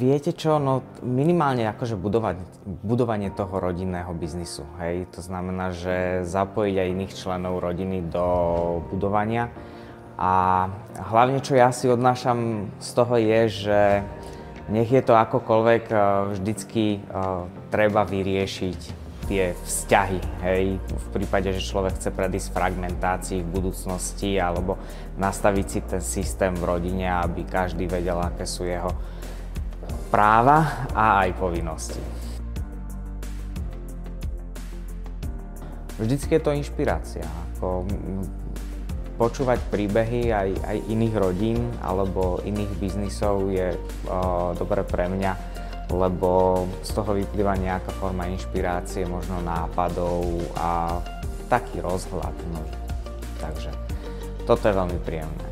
Viete čo, no minimálne akože budovanie toho rodinného biznisu, hej. To znamená, že zapojiť aj iných členov rodiny do budovania. A hlavne, čo ja si odnášam z toho je, že nech je to akokoľvek, vždycky treba vyriešiť tie vzťahy, hej. V prípade, že človek chce predísť fragmentácii v budúcnosti alebo nastaviť si ten systém v rodine, aby každý vedel, aké sú jeho práva a aj povinnosti. Vždycky je to inšpirácia. Počúvať príbehy aj iných rodín alebo iných biznisov je dobre pre mňa, lebo z toho vyplýva nejaká forma inšpirácie, možno nápadov a taký rozhľad. Takže toto je veľmi príjemné.